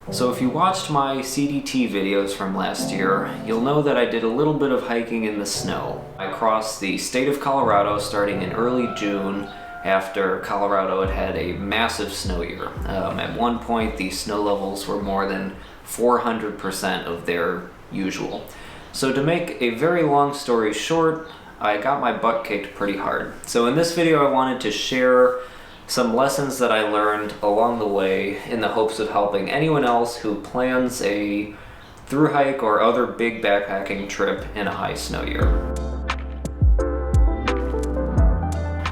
So if you watched my CDT videos from last year, you'll know that I did a little bit of hiking in the snow. I crossed the state of Colorado starting in early June after Colorado had had a massive snow year. At one point, the snow levels were more than 400% of their usual. So to make a very long story short, I got my butt kicked pretty hard. So in this video, I wanted to share some lessons that I learned along the way in the hopes of helping anyone else who plans a thru hike or other big backpacking trip in a high snow year.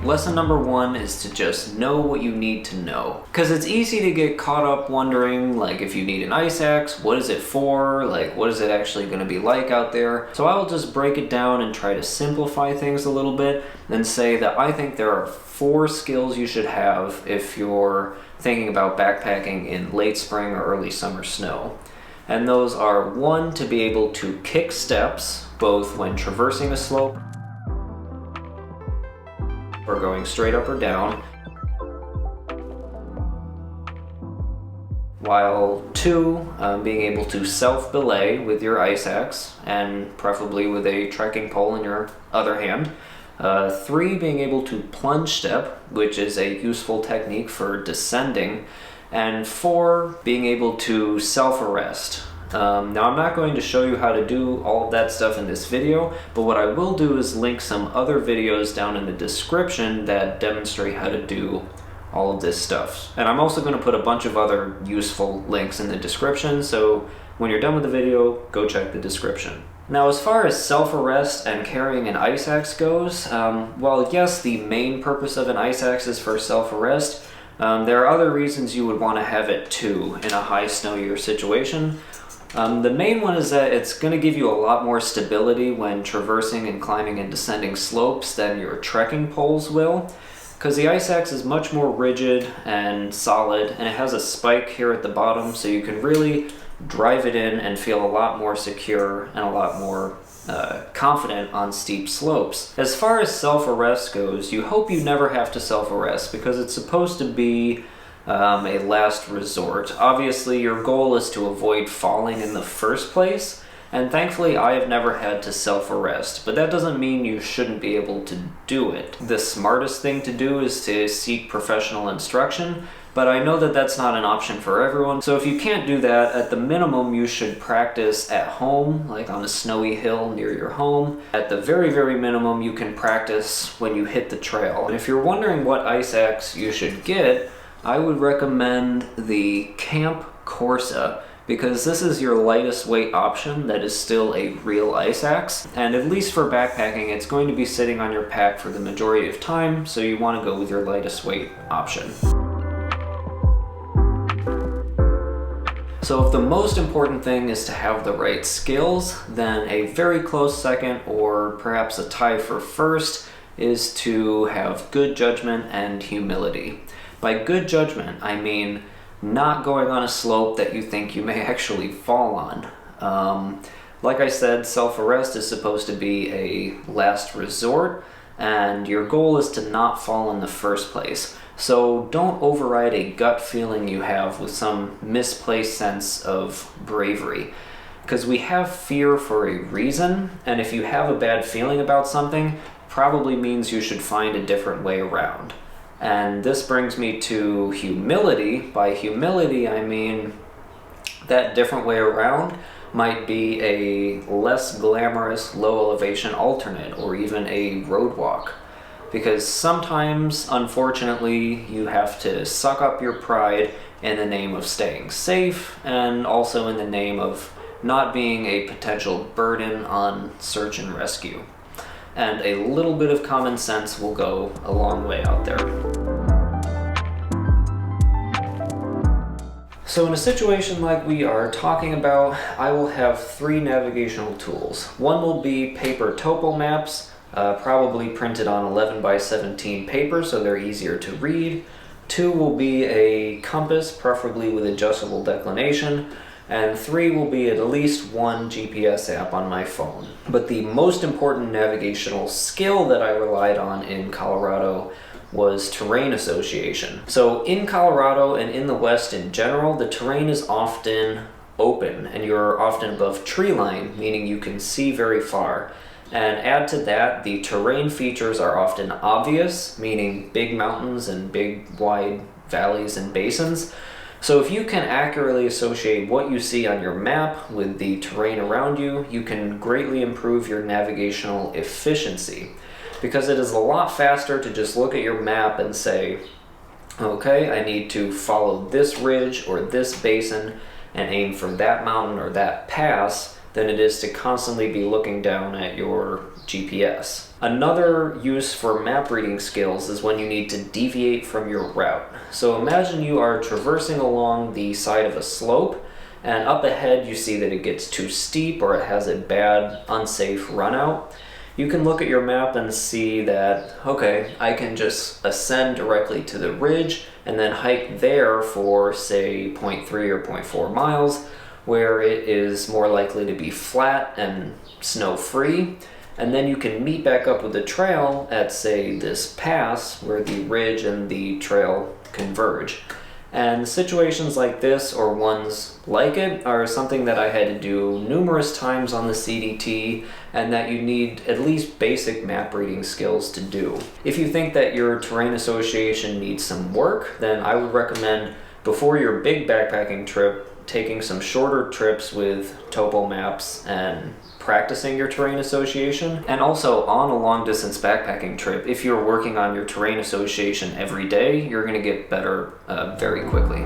Lesson number one is to just know what you need to know. Because it's easy to get caught up wondering, like, if you need an ice axe, what is it for? Like, what is it actually going to be like out there? So I will just break it down and try to simplify things a little bit and say that I think there are 4 skills you should have if you're thinking about backpacking in late spring or early summer snow. And those are 1, to be able to kick steps, both when traversing a slope or going straight up or down, while 2, being able to self-belay with your ice axe, and preferably with a trekking pole in your other hand. 3, being able to plunge step, which is a useful technique for descending, and 4, being able to self-arrest. Now I'm not going to show you how to do all of that stuff in this video, but what I will do is link some other videos down in the description that demonstrate how to do all of this stuff. And I'm also going to put a bunch of other useful links in the description, so when you're done with the video, go check the description. Now, as far as self-arrest and carrying an ice axe goes, while yes, the main purpose of an ice axe is for self-arrest, there are other reasons you would want to have it too in a high snow year situation. The main one is that it's going to give you a lot more stability when traversing and climbing and descending slopes than your trekking poles will, because the ice axe is much more rigid and solid, and it has a spike here at the bottom, so you can really drive it in and feel a lot more secure and a lot more confident on steep slopes. As far as self-arrest goes, you hope you never have to self-arrest because it's supposed to be a last resort. Obviously, your goal is to avoid falling in the first place, and thankfully I have never had to self-arrest, but that doesn't mean you shouldn't be able to do it. The smartest thing to do is to seek professional instruction, but I know that that's not an option for everyone, so if you can't do that, at the minimum you should practice at home, like on a snowy hill near your home. At the very, very minimum, you can practice when you hit the trail. And if you're wondering what ice axe you should get, I would recommend the Camp Corsa, because this is your lightest weight option that is still a real ice axe. And at least for backpacking, it's going to be sitting on your pack for the majority of time, so you want to go with your lightest weight option. So if the most important thing is to have the right skills, then a very close second, or perhaps a tie for first, is to have good judgment and humility. By good judgment, I mean not going on a slope that you think you may actually fall on. Like I said, self-arrest is supposed to be a last resort, and your goal is to not fall in the first place. So don't override a gut feeling you have with some misplaced sense of bravery. Because we have fear for a reason, and if you have a bad feeling about something, probably means you should find a different way around. And this brings me to humility. By humility, I mean that different way around might be a less glamorous low elevation alternate, or even a road walk. Because sometimes, unfortunately, you have to suck up your pride in the name of staying safe, and also in the name of not being a potential burden on search and rescue. And a little bit of common sense will go a long way out there. So in a situation like we are talking about, I will have 3 navigational tools. One will be paper topo maps, probably printed on 11 by 17 paper so they're easier to read. 2 will be a compass, preferably with adjustable declination. And 3 will be at least 1 GPS app on my phone. But the most important navigational skill that I relied on in Colorado was terrain association. So in Colorado and in the West in general, the terrain is often open and you're often above tree line, meaning you can see very far. And add to that, the terrain features are often obvious, meaning big mountains and big wide valleys and basins. So if you can accurately associate what you see on your map with the terrain around you, you can greatly improve your navigational efficiency. Because it is a lot faster to just look at your map and say, okay, I need to follow this ridge or this basin and aim for that mountain or that pass, than it is to constantly be looking down at your GPS. Another use for map reading skills is when you need to deviate from your route. So imagine you are traversing along the side of a slope, and up ahead you see that it gets too steep or it has a bad, unsafe run out. You can look at your map and see that, okay, I can just ascend directly to the ridge and then hike there for, say, 0.3 or 0.4 miles, where it is more likely to be flat and snow-free. And then you can meet back up with the trail at, say, this pass where the ridge and the trail converge. And situations like this, or ones like it, are something that I had to do numerous times on the CDT, and that you need at least basic map reading skills to do. If you think that your terrain association needs some work, then I would recommend, before your big backpacking trip, taking some shorter trips with topo maps and practicing your terrain association. And also on a long distance backpacking trip, if you're working on your terrain association every day, you're going to get better very quickly.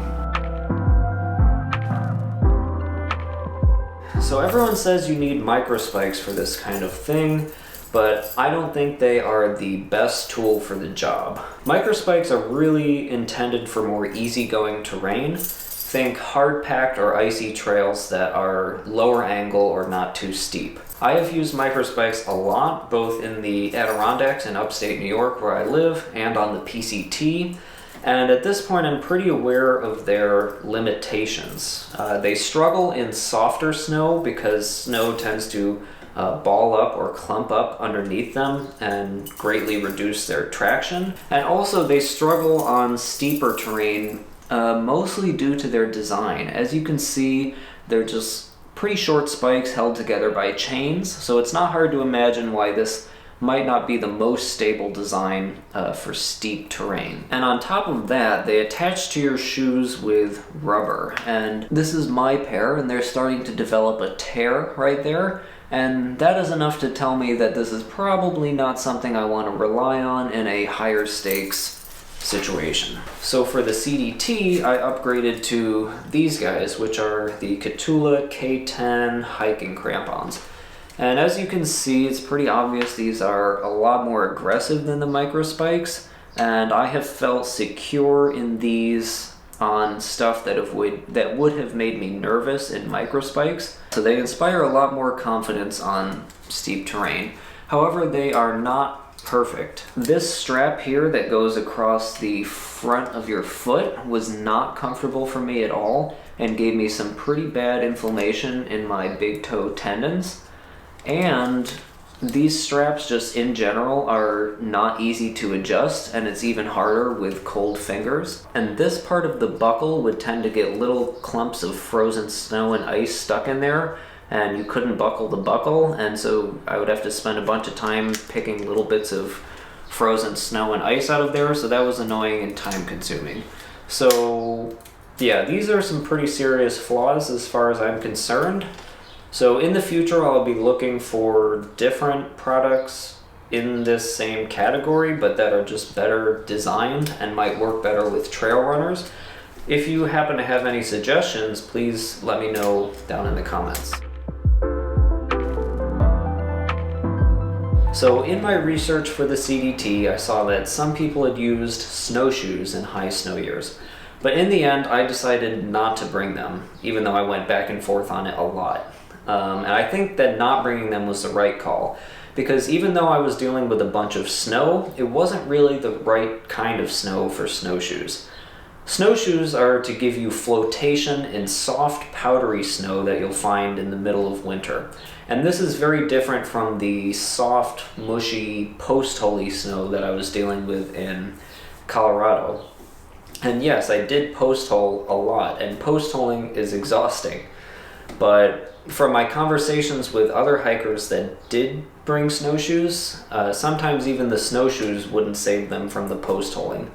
So everyone says you need microspikes for this kind of thing, but I don't think they are the best tool for the job. Microspikes are really intended for more easygoing terrain. Think hard-packed or icy trails that are lower angle or not too steep. I have used microspikes a lot, both in the Adirondacks in upstate New York where I live, and on the PCT. And at this point I'm pretty aware of their limitations. They struggle in softer snow because snow tends to ball up or clump up underneath them and greatly reduce their traction. And also they struggle on steeper terrain, mostly due to their design. As you can see, they're just pretty short spikes held together by chains, so it's not hard to imagine why this might not be the most stable design for steep terrain. And on top of that, they attach to your shoes with rubber. And this is my pair, and they're starting to develop a tear right there. And that is enough to tell me that this is probably not something I want to rely on in a higher stakes situation. So for the CDT, I upgraded to these guys, which are the Catula K10 hiking crampons. And as you can see, it's pretty obvious these are a lot more aggressive than the Microspikes, and I have felt secure in these on stuff that would have made me nervous in Microspikes. So they inspire a lot more confidence on steep terrain. However, they are not perfect. This strap here that goes across the front of your foot was not comfortable for me at all and gave me some pretty bad inflammation in my big toe tendons. And these straps just in general are not easy to adjust, and it's even harder with cold fingers. And this part of the buckle would tend to get little clumps of frozen snow and ice stuck in there, and you couldn't buckle the buckle, and so I would have to spend a bunch of time picking little bits of frozen snow and ice out of there, so that was annoying and time consuming. So yeah, these are some pretty serious flaws as far as I'm concerned. So in the future I'll be looking for different products in this same category, but that are just better designed and might work better with trail runners. If you happen to have any suggestions, please let me know down in the comments. So in my research for the CDT, I saw that some people had used snowshoes in high snow years. But in the end, I decided not to bring them, even though I went back and forth on it a lot. And I think that not bringing them was the right call, because even though I was dealing with a bunch of snow, it wasn't really the right kind of snow for snowshoes. Snowshoes are to give you flotation in soft, powdery snow that you'll find in the middle of winter. And this is very different from the soft, mushy, post-holy snow that I was dealing with in Colorado. And yes, I did post hole a lot, and post holing is exhausting. But from my conversations with other hikers that did bring snowshoes, sometimes even the snowshoes wouldn't save them from the post holing.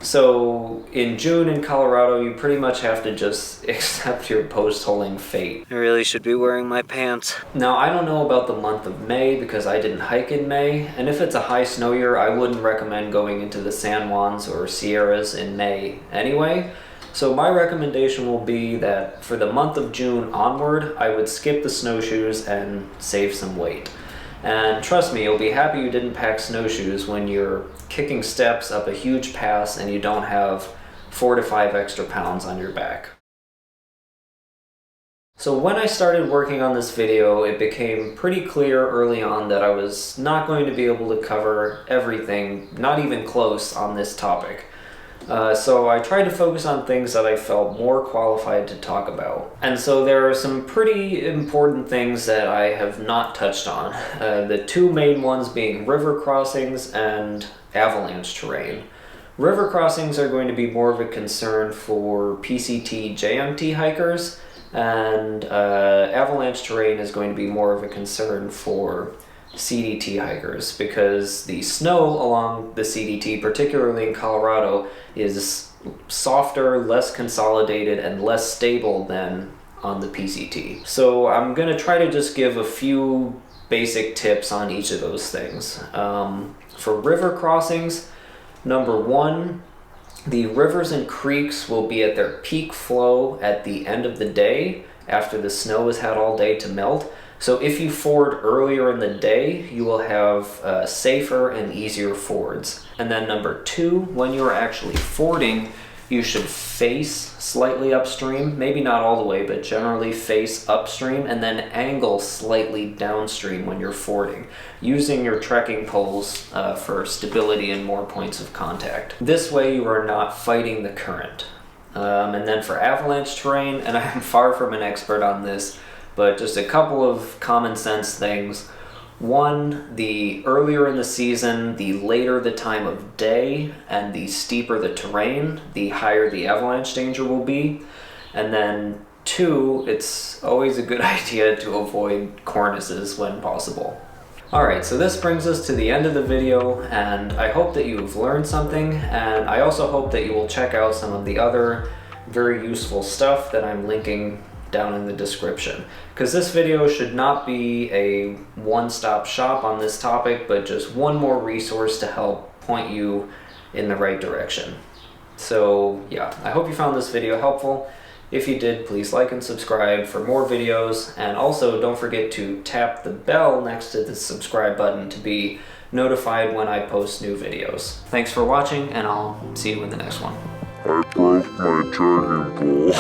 So in June in Colorado, you pretty much have to just accept your post-holing fate. I really should be wearing my pants. Now, I don't know about the month of May because I didn't hike in May, and if it's a high snow year, I wouldn't recommend going into the San Juans or Sierras in May anyway. So my recommendation will be that for the month of June onward, I would skip the snowshoes and save some weight. And trust me, you'll be happy you didn't pack snowshoes when you're kicking steps up a huge pass and you don't have 4 to 5 extra pounds on your back. So when I started working on this video, it became pretty clear early on that I was not going to be able to cover everything, not even close, on this topic. So I tried to focus on things that I felt more qualified to talk about. And so there are some pretty important things that I have not touched on. The two main ones being river crossings and avalanche terrain. River crossings are going to be more of a concern for PCT JMT hikers, and avalanche terrain is going to be more of a concern for CDT hikers, because the snow along the CDT, particularly in Colorado, is softer, less consolidated, and less stable than on the PCT. So I'm going to try to just give a few basic tips on each of those things. For river crossings, number one, the rivers and creeks will be at their peak flow at the end of the day after the snow has had all day to melt. So if you ford earlier in the day, you will have safer and easier fords. And then number two, when you're actually fording, you should face slightly upstream, maybe not all the way, but generally face upstream, and then angle slightly downstream when you're fording, using your trekking poles for stability and more points of contact. This way you are not fighting the current. And then for avalanche terrain, and I am far from an expert on this, but just a couple of common sense things. One, the earlier in the season, the later the time of day, and the steeper the terrain, the higher the avalanche danger will be. And then two, it's always a good idea to avoid cornices when possible. Alright, so this brings us to the end of the video, and I hope that you've learned something, and I also hope that you will check out some of the other very useful stuff that I'm linking down in the description, because this video should not be a one-stop shop on this topic, but just one more resource to help point you in the right direction. So yeah, I hope you found this video helpful. If you did, please like and subscribe for more videos, and also don't forget to tap the bell next to the subscribe button to be notified when I post new videos. Thanks for watching, and I'll see you in the next one. I broke my trekking pole.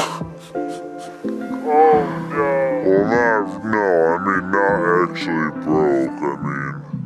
Oh no. Well, no, I mean, not actually broke, I mean...